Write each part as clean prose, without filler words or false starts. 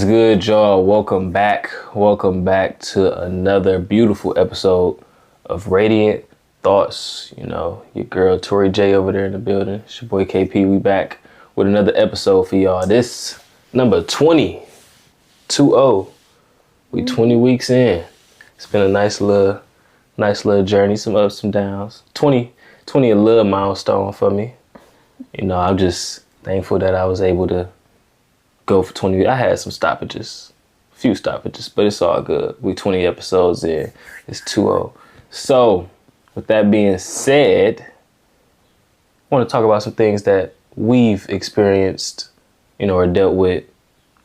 good, y'all? Welcome back. Welcome back to another beautiful episode of Radiant Thoughts. You know, your girl Tori J over there in the building. It's your boy KP. We back with another episode for y'all. This number 20. 2-0. We 20 weeks in. It's been a nice little journey. Some ups, some downs. 20 a little milestone for me. You know, I'm just thankful that I was able to go for 20. I had some stoppages, a few stoppages, but it's all good. We 20 episodes in. It's 2-0. So, with that being said, I want to talk about some things that we've experienced, you know, or dealt with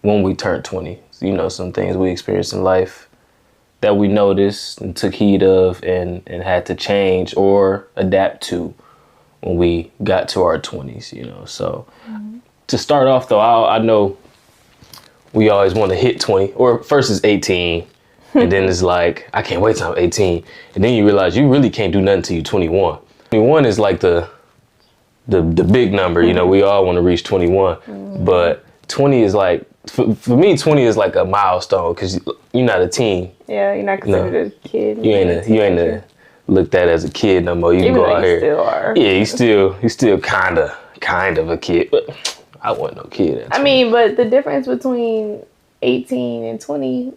when we turned 20. You know, some things we experienced in life that we noticed and took heed of and had to change or adapt to when we got to our 20s, you know. So, to start off, though, I know we always want to hit 20, or first is 18, and then it's like, I can't wait till I'm 18. And then you realize you really can't do nothing till you're 21. 21 is like the big number, you know, we all want to reach 21. But 20 is like, for me, 20 is like a milestone because you're not a teen. Yeah, you're not considered a kid. You ain't looked at as a kid no more. You can go out here. Still are. Yeah, you still kind of a kid, but I wasn't no kid. I mean, but the difference between 18 and 20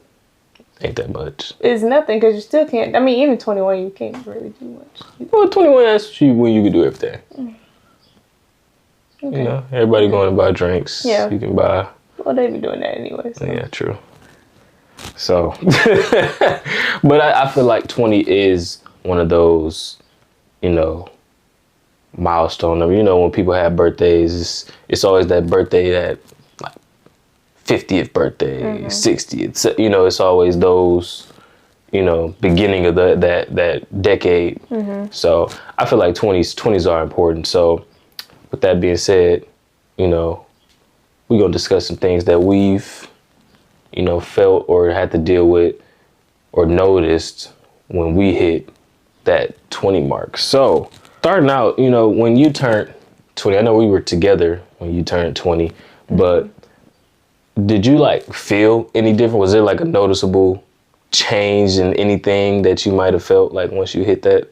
ain't that much. It's nothing because you still can't. I mean, even 21, you can't really do much. Well, 21, that's when you can do everything. Okay. You know, everybody going to buy drinks. Yeah. You can buy. Well, they be doing that anyway. So. Yeah, true. So, but I feel like 20 is one of those, you know, milestone. You know, when people have birthdays, it's always that birthday, that like 50th birthday, 60th. You know, it's always those, you know, beginning of that decade. So I feel like 20s are important. So with that being said, you know, we're gonna discuss some things that we've, you know, felt or had to deal with or noticed when we hit that 20 mark. So starting out, you know, when you turned 20, I know we were together when you turned 20, but did you like feel any different? Was there like a noticeable change in anything that you might have felt like once you hit that?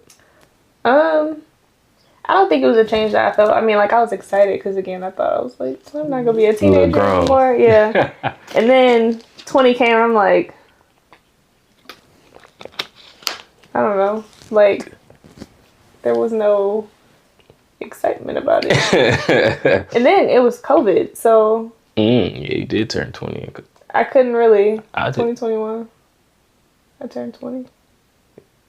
I don't think it was a change that I felt. I mean, like I was excited because again, I thought I was like, I'm not gonna be a teenager anymore. Yeah. And then 20 came and I'm like, I don't know, like there was no excitement about it. And then it was COVID, so yeah, you did turn 20. I couldn't really. 2021, I turned 20.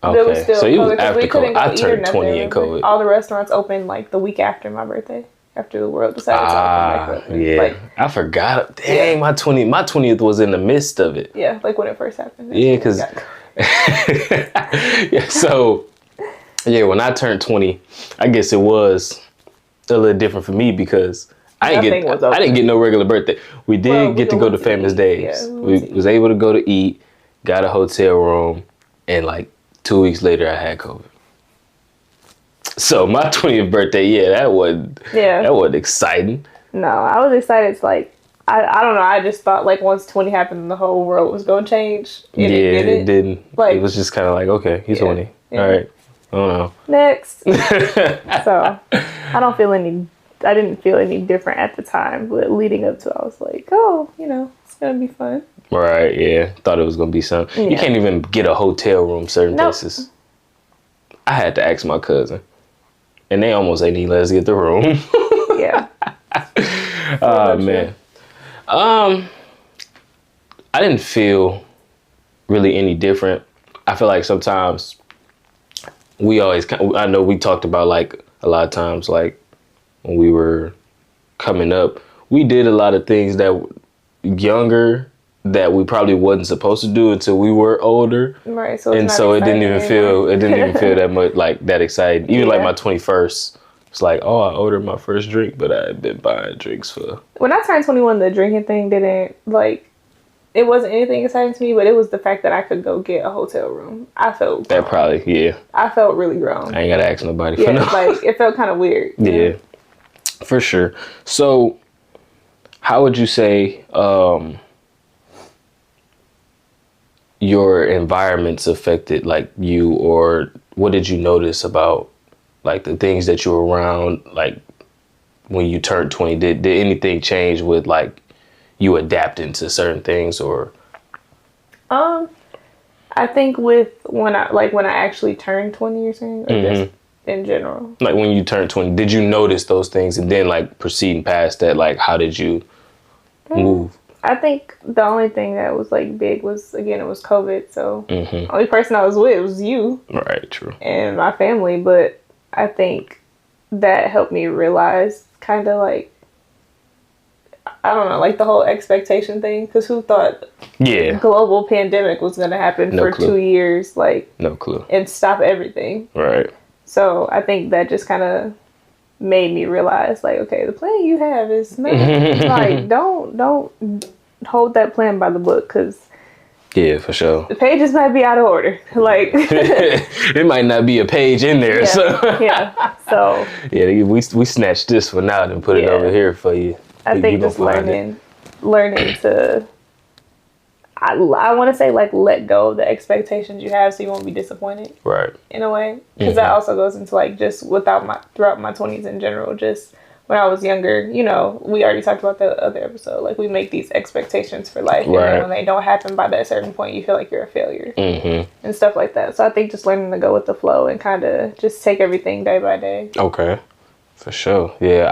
Okay, so you was after COVID. I turned 20 in COVID. All the restaurants opened like the week after my birthday, after the world decided to open back up. Yeah, like, I forgot. Dang, my 20th was in the midst of it. Yeah, like when it first happened. Yeah, because yeah, so yeah, when I turned 20, I guess it was a little different for me because I didn't get no regular birthday. We did get to go to Famous Days. Yeah, we was able to go to eat, got a hotel room, and like 2 weeks later I had COVID. So my 20th birthday, that wasn't exciting. No, I was excited. It's like I don't know. I just thought like once 20 happened, the whole world was gonna change. It didn't. Like, it was just kind of like, okay, he's 20. Yeah. All right. I don't know. Next. So I didn't feel any different at the time, but leading up to it, I was like, oh, you know, it's gonna be fun. Right, yeah. Thought it was gonna be something. Yeah. You can't even get a hotel room certain places. I had to ask my cousin. And they almost ain't even let us get the room. Yeah. Oh man. I didn't feel really any different. I feel like sometimes I know we talked about like a lot of times, like when we were coming up, we did a lot of things that younger that we probably wasn't supposed to do until we were older. Right. So it didn't even feel that much like that exciting. Even like my 21st, it's like, oh, I ordered my first drink, but I had been buying drinks for. When I turned 21, the drinking thing didn't like. It wasn't anything exciting to me, but it was the fact that I could go get a hotel room. I felt grown. That probably, yeah. I felt really grown. I ain't gotta ask nobody for no. Like it felt kind of weird. Yeah, for sure. So, how would you say your environments affected like you, or what did you notice about like the things that you were around, like when you turned 20? Did anything change with like you adapting to certain things, or? I think with when I actually turned 20, you're saying, or just in general? Like when you turned 20, did you notice those things, and then like proceeding past that, like how did you move? I think the only thing that was like big was, again, it was COVID. So the only person I was with was you. Right, true. And my family. But I think that helped me realize kind of like, I don't know, like the whole expectation thing. Because who thought global pandemic was going to happen for 2 years? Like, no clue. And stop everything. Right. So I think that just kind of made me realize, like, okay, the plan you have is not, like, don't hold that plan by the book, because yeah, for sure, the pages might be out of order. Like, it might not be a page in there. So we snatched this one out and put it over here for you. I think just learning to, I want to say, like, let go of the expectations you have so you won't be disappointed. Right. In a way. Because that also goes into, like, just throughout my 20s in general. Just when I was younger, you know, we already talked about the other episode. Like, we make these expectations for life. Right. And then when they don't happen by that certain point, you feel like you're a failure. And stuff like that. So I think just learning to go with the flow and kind of just take everything day by day. Okay. For sure. Yeah,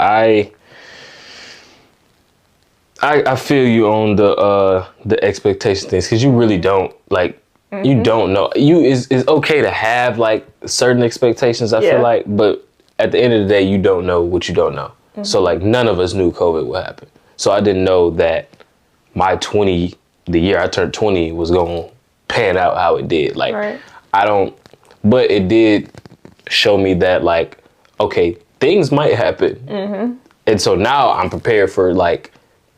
I feel you on the expectation things, because you really don't, like, you don't know. It's okay to have like certain expectations, I feel like, but at the end of the day, you don't know what you don't know. So like none of us knew COVID would happen. So I didn't know that the year I turned 20 was going to pan out how it did. Like, but it did show me that, like, okay, things might happen. And so now I'm prepared for like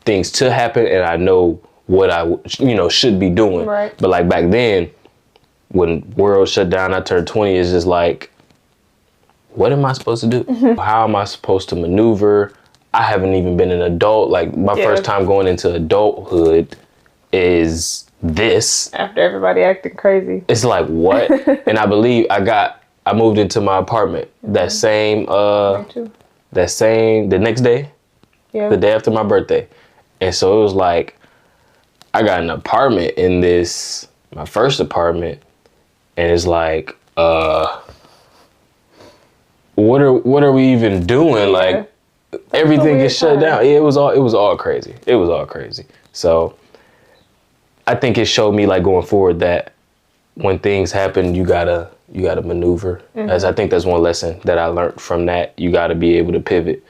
things to happen, and I know what I should be doing. Right. But like back then, when world shut down, I turned 20. It's just like, what am I supposed to do? How am I supposed to maneuver? I haven't even been an adult. Like, my first time going into adulthood is this. After everybody acting crazy. It's like, what? And I believe I moved into my apartment the next day, the day after my birthday. And so it was like, I got an apartment in my first apartment, and it's like, what are we even doing? Like, everything gets shut down. Yeah, it was all crazy. It was all crazy. So I think it showed me, like, going forward, that when things happen, you gotta maneuver. As I think that's one lesson that I learned from that. You gotta be able to pivot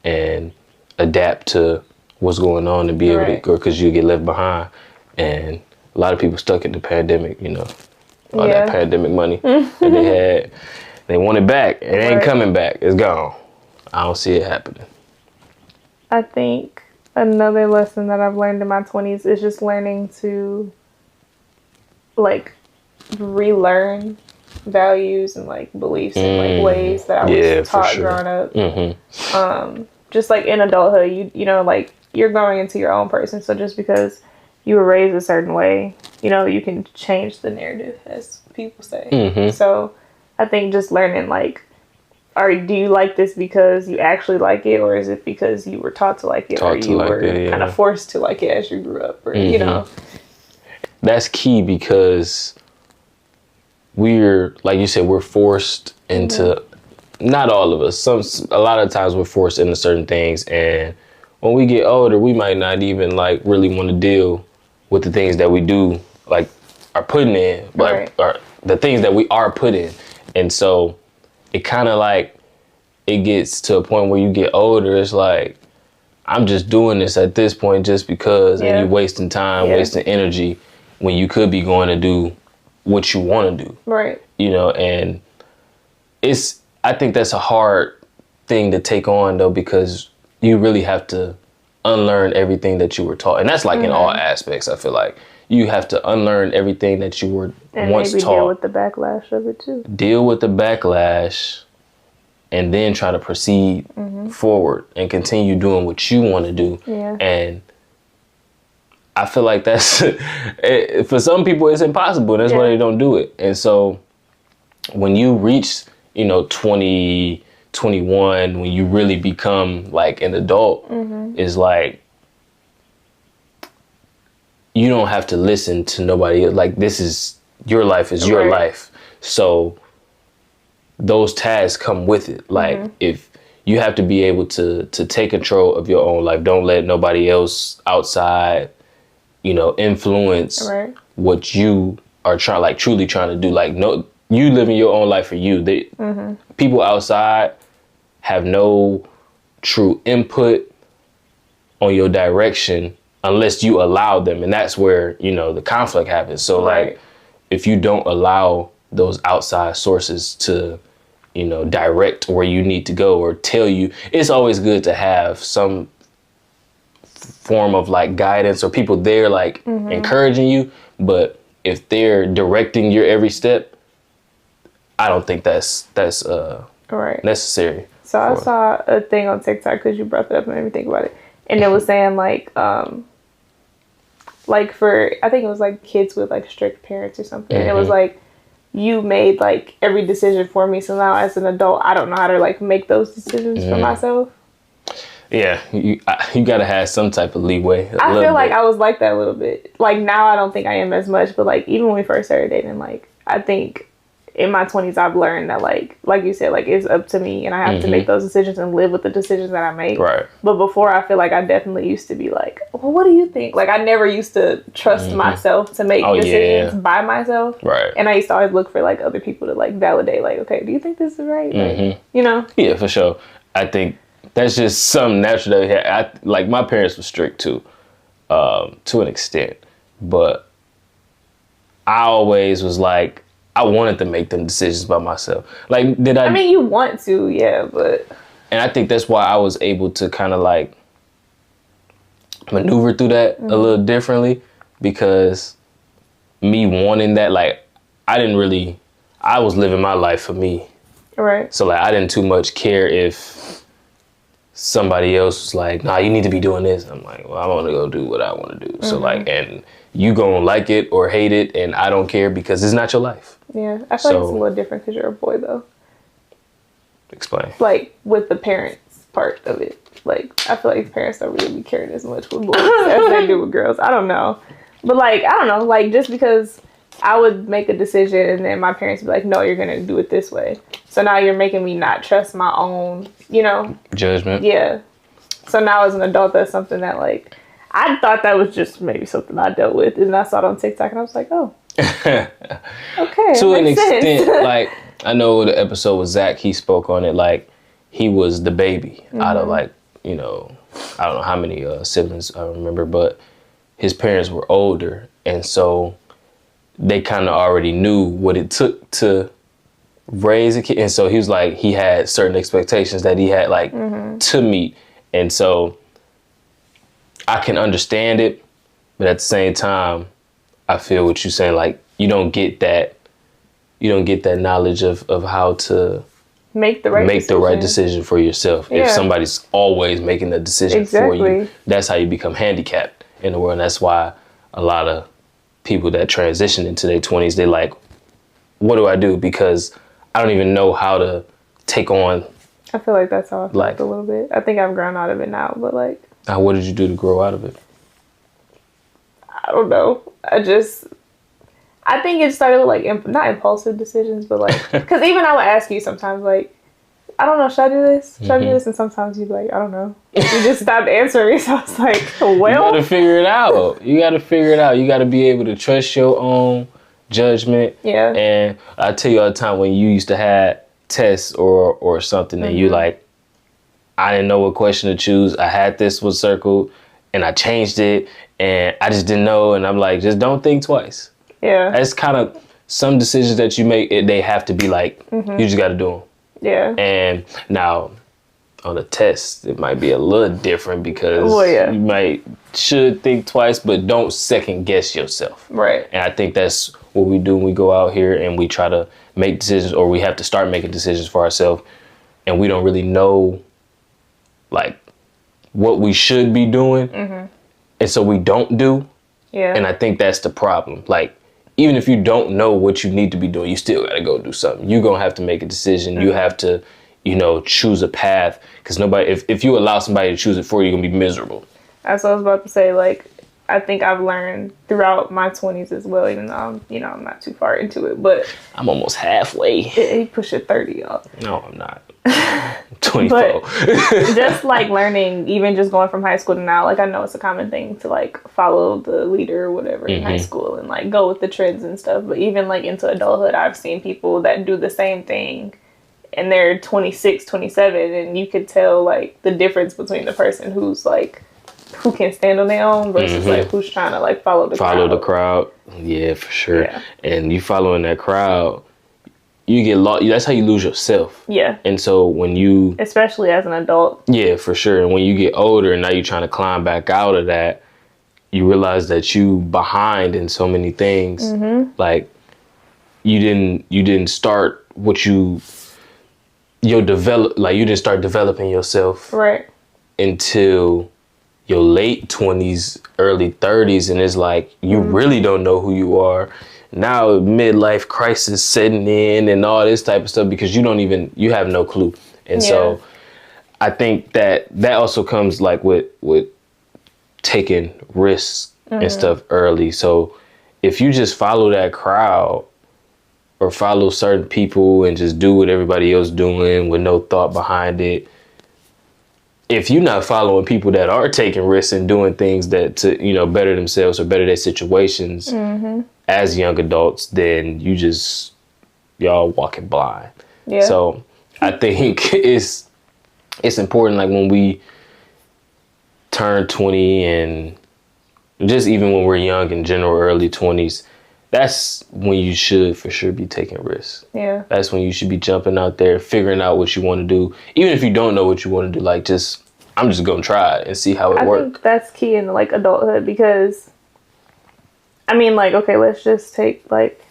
and adapt to what's going on, and be able to go, because you get left behind. And a lot of people stuck in the pandemic, all that pandemic money that they had. They want it back. It ain't coming back. It's gone. I don't see it happening. I think another lesson that I've learned in my 20s is just learning to, like, relearn values and, like, beliefs and, like, ways that I was taught growing up. Just like in adulthood, you know, like, you're growing into your own person. So just because you were raised a certain way, you can change the narrative, as people say. So I think just learning, like, do you like this because you actually like it, or is it because you were taught to like it, or you were kind of forced to like it as you grew up, or That's key, because we're, like you said, we're forced into, not all of us, a lot of times we're forced into certain things, and when we get older, we might not even, like, really want to deal with the things that we do, like, are putting in, but or the things that we are put in. And so it kind of, like, it gets to a point where you get older, it's like, I'm just doing this at this point just because, and you're wasting time, wasting energy, when you could be going to do what you want to do. Right. And I think that's a hard thing to take on, though, because you really have to unlearn everything that you were taught. And that's, like, in all aspects, I feel like. You have to unlearn everything that you were once taught. And deal with the backlash of it, too. Deal with the backlash, and then try to proceed forward and continue doing what you want to do. Yeah. And I feel like that's for some people it's impossible. That's why they don't do it. And so when you reach, 20, 21, when you really become like an adult, it's like you don't have to listen to nobody. Like, this is your life, is your life. So those tasks come with it. Like, if you have to be able to take control of your own life, don't let nobody else outside, influence what you are truly trying to do. Like, no, you living your own life for you. People outside have no true input on your direction unless you allow them. And that's where, the conflict happens. So like, if you don't allow those outside sources to, direct where you need to go or tell you, it's always good to have some form of like guidance or people there, like encouraging you. But if they're directing your every step, I don't think that's necessary. So I saw a thing on TikTok because you brought it up and made me think about it. And it was saying like for, I think it was like kids with like strict parents or something. And it was like, you made like every decision for me. So now as an adult, I don't know how to like make those decisions for myself. Yeah, you got to have some type of leeway. I feel like I was like that a little bit. Like now I don't think I am as much, but like even when we first started dating, like I think in my 20s, I've learned that like you said, like it's up to me and I have to make those decisions and live with the decisions that I make. Right. But before, I feel like I definitely used to be like, well, what do you think? Like I never used to trust myself to make decisions by myself. Right. And I used to always look for like other people to like validate, like, okay, do you think this is right? Like, Yeah, for sure. I think that's just something natural that we had. Like my parents were strict too, to an extent. But I always was like, I wanted to make them decisions by myself. Like, I mean, you want to, yeah, but... And I think that's why I was able to kind of like maneuver through that a little differently, because me wanting that, like, I was living my life for me. Right. So like, I didn't too much care if somebody else was like, nah, you need to be doing this. I'm like, well, I want to go do what I want to do. So like, and you gonna like it or hate it, and I don't care because it's not your life. Yeah, I feel like it's a little different because you're a boy, though. Explain. Like, with the parents part of it. Like, I feel like parents don't really be caring as much with boys as they do with girls. I don't know. But, like, I don't know. Like, just because I would make a decision and then my parents would be like, no, you're going to do it this way. So now you're making me not trust my own, judgment. Yeah. So now as an adult, that's something that, like, I thought that was just maybe something I dealt with. And I saw it on TikTok and I was like, oh. Okay. To an extent, like, I know the episode with Zach, he spoke on it like he was the baby out of like, I don't know how many siblings I remember, but his parents were older. And so they kind of already knew what it took to raise a kid. And so he was like, he had certain expectations that he had like to meet. And so I can understand it, but at the same time, I feel what you're saying. Like, you don't get that knowledge of how to make the right decision for yourself. Yeah. If somebody's always making the decision for you, that's how you become handicapped in the world. And that's why a lot of people that transition into their 20s, they like, what do I do? Because I don't even know how to take on. I feel like that's how I feel a little bit. I think I've grown out of it now, but like. What did you do to grow out of it? I don't know. I think it started with like, not impulsive decisions, but like, because even I would ask you sometimes, like, I don't know, should I do this? Should I do this? And sometimes you'd be like, I don't know. You just stopped answering. So I was like, well. You gotta figure it out. You gotta be able to trust your own judgment. Yeah. And I tell you all the time, when you used to have tests or something, and you like, I didn't know what question to choose. I had this was circled and I changed it and I just didn't know. And I'm like, just don't think twice. Yeah. That's kind of some decisions that you make, they have to be like, you just got to do them. Yeah. And now on a test, it might be a little different because you should think twice, but don't second guess yourself. Right. And I think that's what we do when we go out here and we try to make decisions, or we have to start making decisions for ourselves, and we don't really know like what we should be doing. And so we don't do, Yeah. And I think that's the problem. Like, even if you don't know what you need to be doing, you still got to go do something. You're going to have to make a decision. You have to, choose a path. Because if you allow somebody to choose it for you, you're going to be miserable. That's what I was about to say. Like, I think I've learned throughout my 20s as well, even though I'm not too far into it. But I'm almost halfway. He pushed it 30 up. No, I'm not. I'm 24. But just like learning, even just going from high school to now, like I know it's a common thing to like follow the leader or whatever in high school and like go with the trends and stuff. But even like into adulthood, I've seen people that do the same thing and they're 26, 27, and you could tell like the difference between the person who's like, who can stand on their own versus like who's trying to like follow the crowd. Yeah, for sure. Yeah. And you following that crowd, you get lost. That's how you lose yourself. Yeah. And so when you, especially as an adult. Yeah, for sure. And when you get older and now you're trying to climb back out of that, you realize that you behind in so many things. Like you didn't start what you develop. Like you didn't start developing yourself right until your late 20s, early 30s, and it's like you really don't know who you are. Now midlife crisis setting in and all this type of stuff because you have no clue. And so I think that also comes like with taking risks and stuff early. So if you just follow that crowd or follow certain people and just do what everybody else doing with no thought behind it, if you're not following people that are taking risks and doing things that to better themselves or better their situations as young adults, then y'all walking blind. Yeah. So I think it's important, like when we turn 20 and just even when we're young in general, early 20s, that's when you should for sure be taking risks. Yeah. That's when you should be jumping out there, figuring out what you want to do. Even if you don't know what you want to do, like I'm just going to try it and see how it works. I think that's key in like adulthood because, I mean, like, okay, let's just take like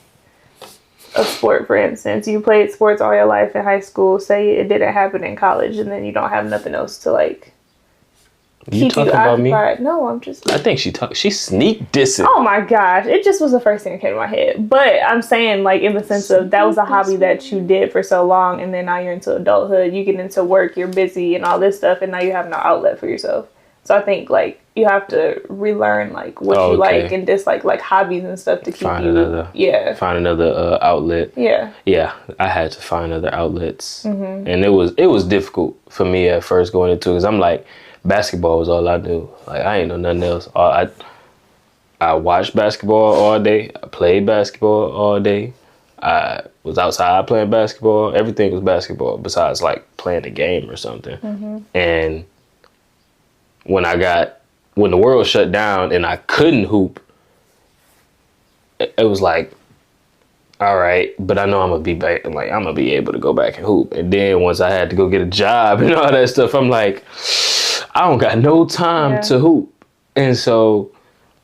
a sport, for instance. You played sports all your life in high school. Say it didn't happen in college and then you don't have nothing else to like keep you occupied. Me? No, I'm just... I think she sneak dissing. Oh my gosh. It just was the first thing that came to my head. But I'm saying like in the sense of that was a hobby that you did for so long and then now you're into adulthood. You get into work, you're busy and all this stuff and now you have no outlet for yourself. So I think like you have to relearn like what you like and dislike, like hobbies and stuff to keep find another outlet. Yeah, I had to find other outlets. And it was difficult for me at first going into it because I'm like, basketball was all I knew. Like I ain't know nothing else. I watched basketball all day. I played basketball all day. I was outside playing basketball. Everything was basketball besides like playing a game or something. And when the world shut down and I couldn't hoop, it was like, all right, but I know I'm gonna be back. Like I'm gonna be able to go back and hoop. And then once I had to go get a job and all that stuff, I'm like, I don't got no time to hoop. And so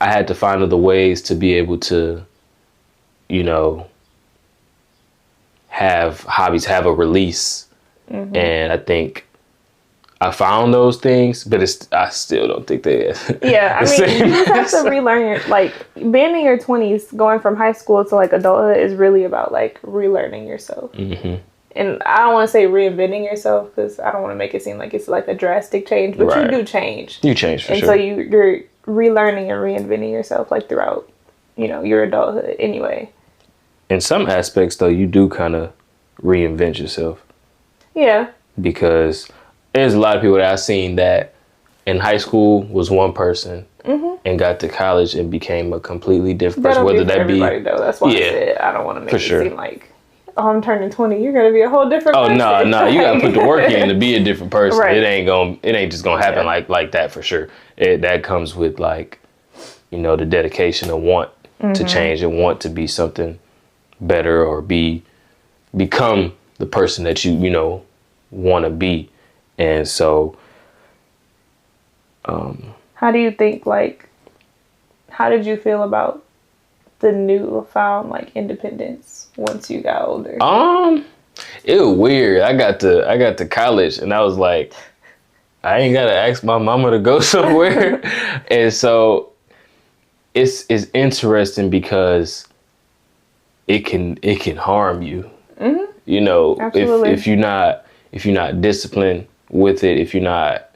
I had to find other ways to be able to, have hobbies, have a release. And I think I found those things, but I still don't think they. Yeah, I mean, you just have to relearn like being in your 20s, going from high school to like adulthood is really about like relearning yourself. And I don't want to say reinventing yourself because I don't want to make it seem like it's like a drastic change, but you do change. You change for sure. And so you're relearning and reinventing yourself like throughout, your adulthood anyway. In some aspects, though, you do kind of reinvent yourself. Yeah. Because there's a lot of people that I've seen that in high school was one person and got to college and became a completely different person. Whether that be everybody, though. That's why I said I don't want to make it seem like, oh, I'm turning 20. You're gonna be a whole different person. Oh no, you gotta put the work in to be a different person. Right. It ain't just gonna happen like that for sure. That comes with like, the dedication and want to change and want to be something better or become the person that you want to be. And so, how do you think how did you feel about the newfound independence once you got older? It was weird. I got to college and I was like, I ain't gotta ask my mama to go somewhere. And so it's interesting because it can harm you. Mm-hmm. You know, Absolutely. if you're not disciplined with it, if you're not,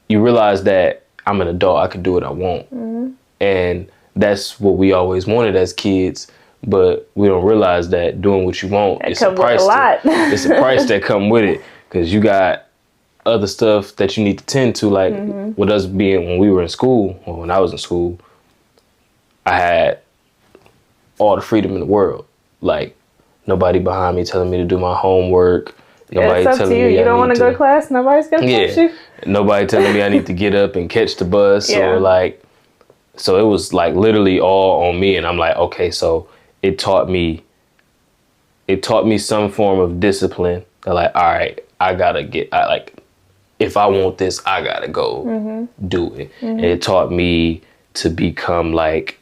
you realize that I'm an adult, I can do what I want. Mm-hmm. And that's what we always wanted as kids, but we don't realize that doing what you want, That it's a come with price. a lot. It's a price that come with it, because you got other stuff that you need to tend to. Like with us being, when we were in school, or when I was in school, I had all the freedom in the world. Like nobody behind me telling me to do my homework. Nobody It's up telling to you. me You don't want to go to class. Nobody's gonna push you. Nobody telling me I need to get up and catch the bus or like. So it was like literally all on me, and I'm like, okay, so it taught me some form of discipline. That like, all right, if I want this, I gotta go do it. And it taught me to become like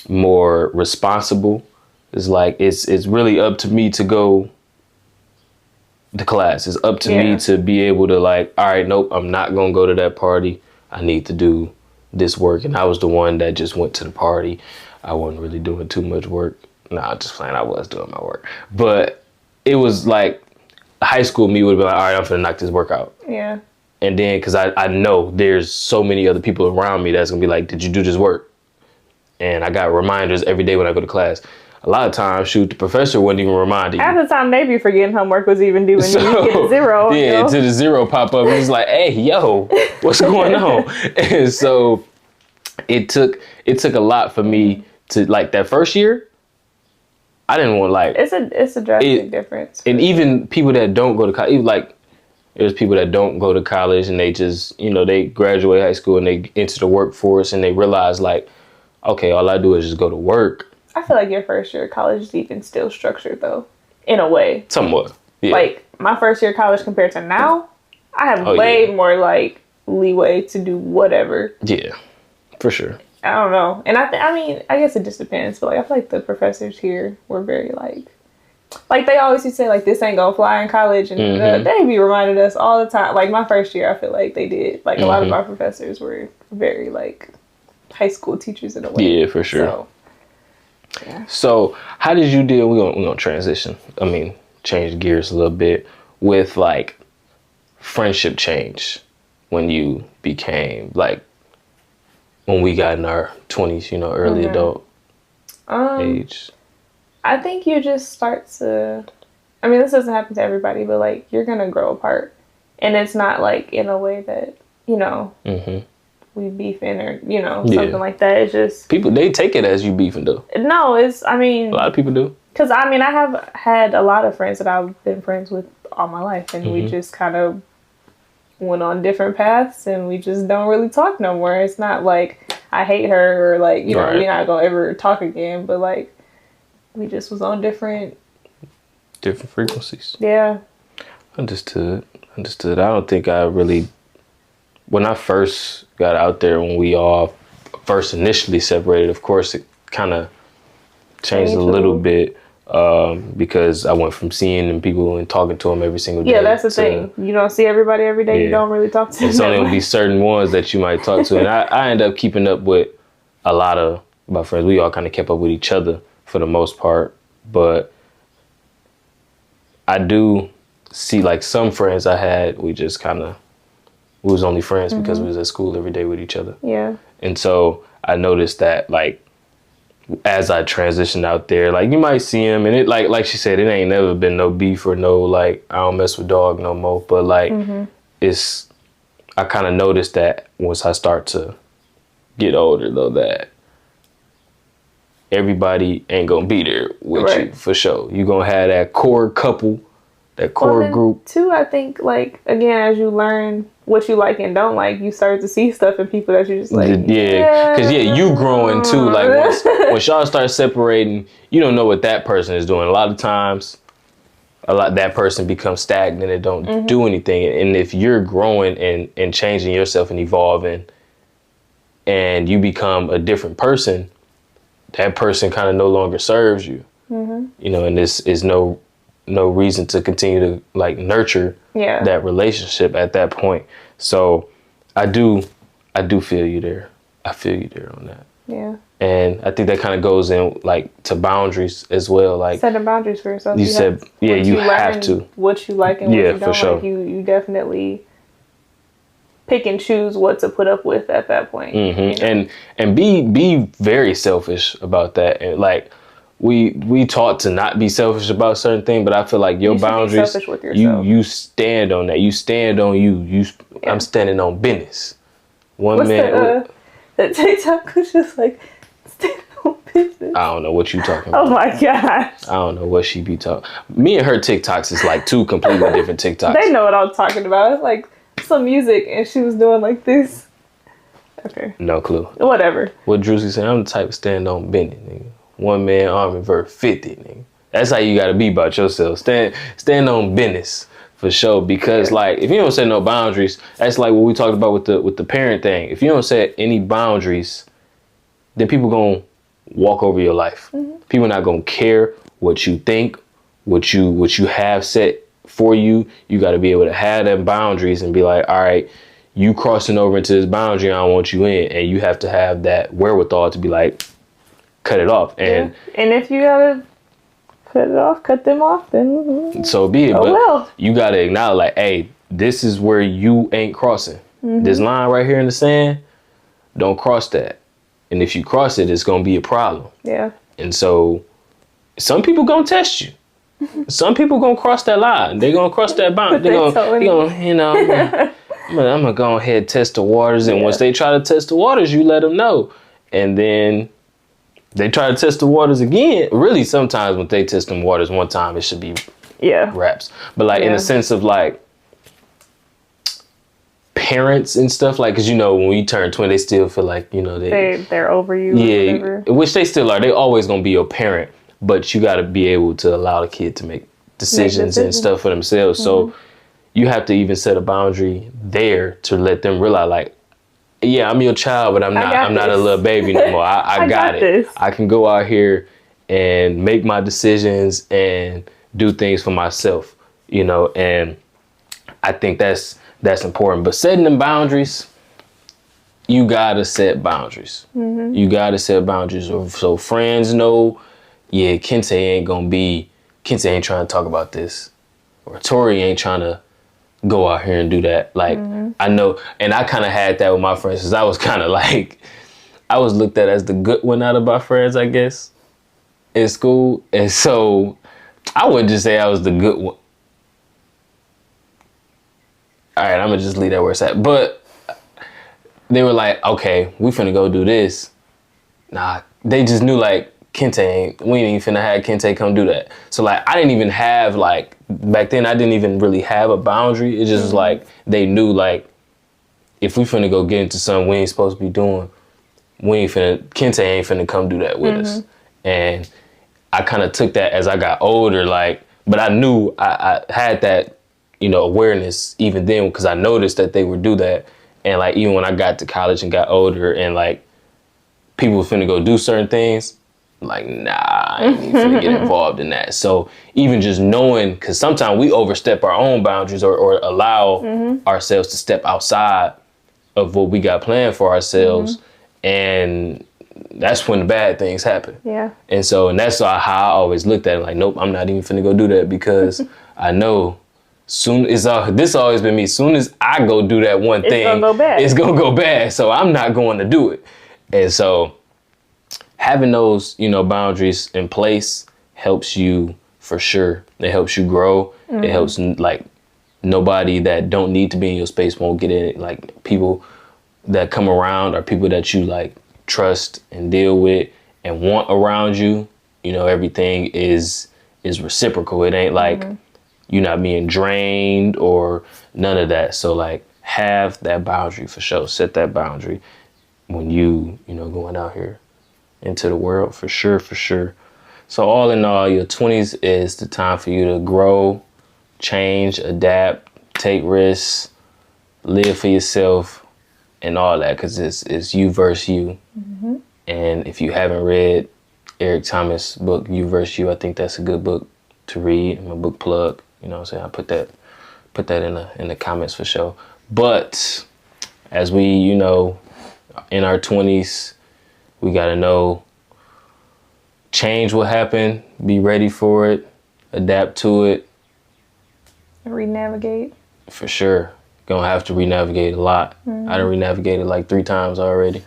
more responsible. It's like it's really up to me to go to class. It's up to me to be able to like, all right, nope, I'm not gonna go to that party. I need to do this work. And I was the one that just went to the party. I wasn't really doing too much work. Nah, just playing. I was doing my work, but it was like high school me would have been like, all right, I'm gonna knock this work out. Yeah. And then because I know there's so many other people around me that's gonna be like, did you do this work? And I got reminders every day when I go to class. A lot of times, shoot, the professor wasn't even reminding you. Half the time they be forgetting homework was even due, and you get a zero. Yeah, to the zero pop up. It's like, hey, yo, what's going on? And so it took a lot for me to, like, that first year, I didn't want, like... It's a drastic difference. And even people that don't go to college, like, there's people that don't go to college and they just, you know, they graduate high school and they enter the workforce and they realize, like, okay, all I do is just go to work. I feel like your first year of college is even still structured, though, in a way. Somewhat, yeah. Like, my first year of college compared to now, I have way more, like, leeway to do whatever. Yeah, for sure. I don't know. And I mean, I guess it just depends. But, like, I feel like the professors here were very, like they always used to say, like, this ain't gonna fly in college. And they be reminding us all the time. Like, my first year, I feel like they did. Like, a lot of our professors were very, like, high school teachers in a way. Yeah, for sure. So, yeah. So how did you deal? We're gonna transition. I mean, change gears a little bit with like friendship change when you became like when we got in our 20s, you know, early adult age. I think you just start to. I mean, this doesn't happen to everybody, but like you're gonna grow apart, and it's not like in a way that you know. We beefing or, you know, something like that. It's just... People, they take it as you beefing, though. No, it's, I mean... A lot of people do. Because, I mean, I have had a lot of friends that I've been friends with all my life. And we just kind of went on different paths. And we just don't really talk no more. It's not like I hate her or, like, you know, we're not going to ever talk again. But, like, we just was on different frequencies. Yeah. Understood. I don't think I really... When I first got out there, when we all first initially separated, of course, it kind of changed a little bit because I went from seeing people and talking to them every single day. Yeah, that's the thing. You don't see everybody every day. Yeah. You don't really talk to them. It's only going to be certain ones that you might talk to. And I end up keeping up with a lot of my friends. We all kind of kept up with each other for the most part. But I do see, like, some friends I had, we just kind of... We was only friends because we was at school every day with each other. Yeah. And so I noticed that, like, as I transitioned out there, like, you might see him, and it, like she said, it ain't never been no beef or no, like, I don't mess with dog no more. But, like, I kind of noticed that once I start to get older, though, that everybody ain't going to be there with you, for sure. You're going to have that core couple, that core group. Too, I think, like, again, as you learn what you like and don't like, you start to see stuff in people that you just like. Yeah, because you growing too. Like once y'all start separating, you don't know what that person is doing. A lot of times, that person becomes stagnant and don't do anything. And if you're growing and changing yourself and evolving, and you become a different person, that person kind of no longer serves you. You know, and this is no reason to continue to like nurture that relationship at that point. So I do feel you there. I feel you there on that. Yeah. And I think that kind of goes in like to boundaries as well. Like setting boundaries for yourself. you said, yeah, you have to. What you like and what Yeah, you for don't sure. like. You definitely pick and choose what to put up with at that point. Mm-hmm. You know? And be very selfish about that. And like we taught to not be selfish about certain things, but I feel like your You should be boundaries, selfish with yourself. you stand on that. You stand on you. Yeah. I'm standing on business. What's the TikTok was just like standing on business. I don't know what you talking about. Oh my gosh. I don't know what she be talking. Me and her TikToks is like two completely different TikToks. They know what I'm talking about. It's like some music and she was doing like this. Okay. No clue. Whatever. What Drewski said, I'm the type of stand on business, nigga. One man army verse 50, nigga. That's how you gotta be about yourself. Stand on business for sure. Because like if you don't set no boundaries, that's like what we talked about with the parent thing. If you don't set any boundaries, then people gonna walk over your life. Mm-hmm. People not gonna care what you think, what you have set for you. You gotta be able to have them boundaries and be like, all right, you crossing over into this boundary, I don't want you in. And you have to have that wherewithal to be like, cut it off. And if you gotta cut them off, then so be it. Oh, but well. you gotta acknowledge like, hey, this is where you ain't crossing. Mm-hmm. This line right here in the sand, don't cross that. And if you cross it, it's gonna be a problem. Yeah. And so some people gonna test you. Some people gonna cross that line. They gonna cross that boundary. They gonna, you know, I'm gonna go ahead and test the waters. And once they try to test the waters, you let them know. And then they try to test the waters again. Really, sometimes when they test them waters one time, it should be wraps. But like in the sense of like parents and stuff, like, cause you know when we turn 20, they still feel like, you know, they're over you. Yeah, which they still are. They always gonna be your parent, but you got to be able to allow the kid to make decisions and stuff for themselves. Mm-hmm. So you have to even set a boundary there to let them realize, like, yeah, I'm your child, but I'm not a little baby no more. I got it. This. I can go out here and make my decisions and do things for myself, you know. And I think that's important. But setting them boundaries, you gotta set boundaries. Mm-hmm. You gotta set boundaries so friends know. Yeah, Kente ain't trying to talk about this, or Tori ain't trying to go out here and do that. Like, I know, and I kind of had that with my friends, because I was kind of like, I was looked at as the good one out of my friends, I guess, in school. And so I wouldn't just say I was the good one. All right, I'm gonna just leave that where it's at. But they were like, okay, we finna go do this. Nah, they just knew like, Kente we ain't even finna have Kente come do that. So like, I didn't even have like, back then I didn't even really have a boundary. It just was like, they knew like, if we finna go get into something we ain't supposed to be doing, Kente ain't finna come do that with us. And I kind of took that as I got older, like, but I knew I had that, you know, awareness even then, because I noticed that they would do that. And like, even when I got to college and got older and like, people were finna go do certain things, like, nah, I ain't even finna get involved in that. So even just knowing, because sometimes we overstep our own boundaries or allow ourselves to step outside of what we got planned for ourselves. And that's when the bad things happen. Yeah. And so, and that's how I always looked at it, like, nope, I'm not even finna go do that, because I know this always been me. Soon as I go do that one thing, it's gonna go bad. So I'm not going to do it. And so having those, you know, boundaries in place helps you for sure. It helps you grow. It helps, like, nobody that don't need to be in your space won't get in it. Like, people that come around are people that you like trust and deal with and want around you. You know, everything is reciprocal. It ain't like you're not being drained or none of that. So like, have that boundary for sure. Set that boundary when you know, going out here into the world, for sure. So all in all, your 20s is the time for you to grow, change, adapt, take risks, live for yourself, and all that, because it's you versus you. And if you haven't read Eric Thomas' book, You Versus You, I think that's a good book to read. I'm a book plug, you know what I'm saying? I put that in the comments for sure. But as we, you know, in our 20s, We got to know change will happen, be ready for it, adapt to it. Renavigate. For sure. Gonna have to renavigate a lot. I done renavigated like 3 times already.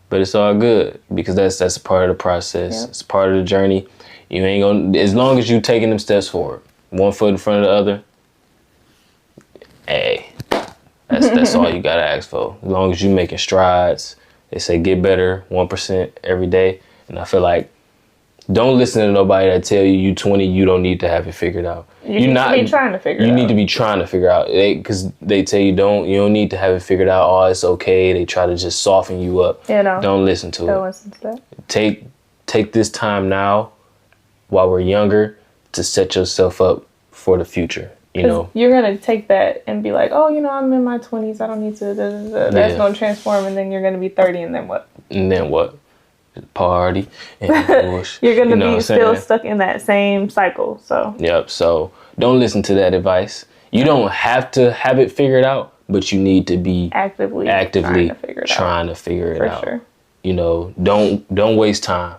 But it's all good because that's a part of the process. Yep. It's part of the journey. You ain't gonna, as long as you taking them steps forward, one foot in front of the other, hey, that's all you gotta ask for. As long as you making strides, they say get better 1% every day. And I feel like don't listen to nobody that tell you 20, you don't need to have it figured out. You need to be trying to figure it out. You need to be trying to figure out. Because they tell you you don't need to have it figured out. Oh, it's okay. They try to just soften you up. You know, don't listen to it. Don't listen to that. Take this time now while we're younger to set yourself up for the future. You know, you're going to take that and be like, oh, I'm in my 20s. I don't need to. That's going to transform. And then you're going to be 30 and then what? And then what? Party and bullshit. You're going to be still stuck in that same cycle. So yep. So don't listen to that advice. You don't have to have it figured out, but you need to be actively trying to figure it out. For sure. You know, don't waste time.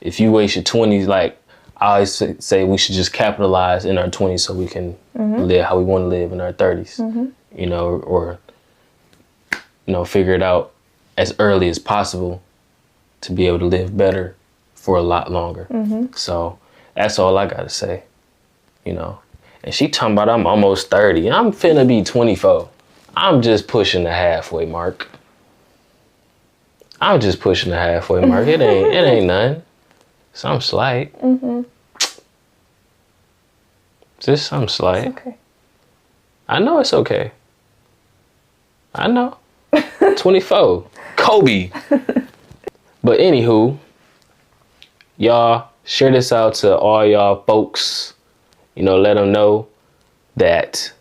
If you waste your 20s, like I always say, we should just capitalize in our 20s so we can live how we want to live in our 30s. You know, or figure it out as early as possible to be able to live better for a lot longer. So that's all I gotta say, And she talking about I'm almost 30. I'm finna be 24. I'm just pushing the halfway mark. It ain't nothing. Some slight. Just some slight. It's okay. I know it's okay. I know. 24. Kobe. But anywho, y'all share this out to all y'all folks. Let them know that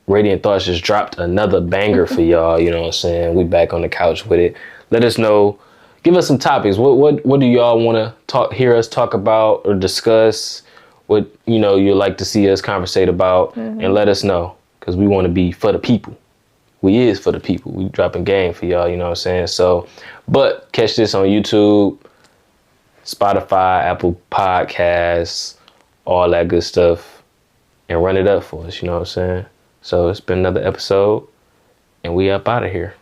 Radiant Thoughts just dropped another banger for y'all. You know what I'm saying? We back on the couch with it. Let us know. Give us some topics. What do y'all want to hear us talk about or discuss? What you'd like to see us conversate about, and let us know, because we want to be for the people. We is for the people. We dropping game for y'all, you know what I'm saying? So, but catch this on YouTube, Spotify, Apple Podcasts, all that good stuff, and run it up for us, you know what I'm saying? So it's been another episode, and we up out of here.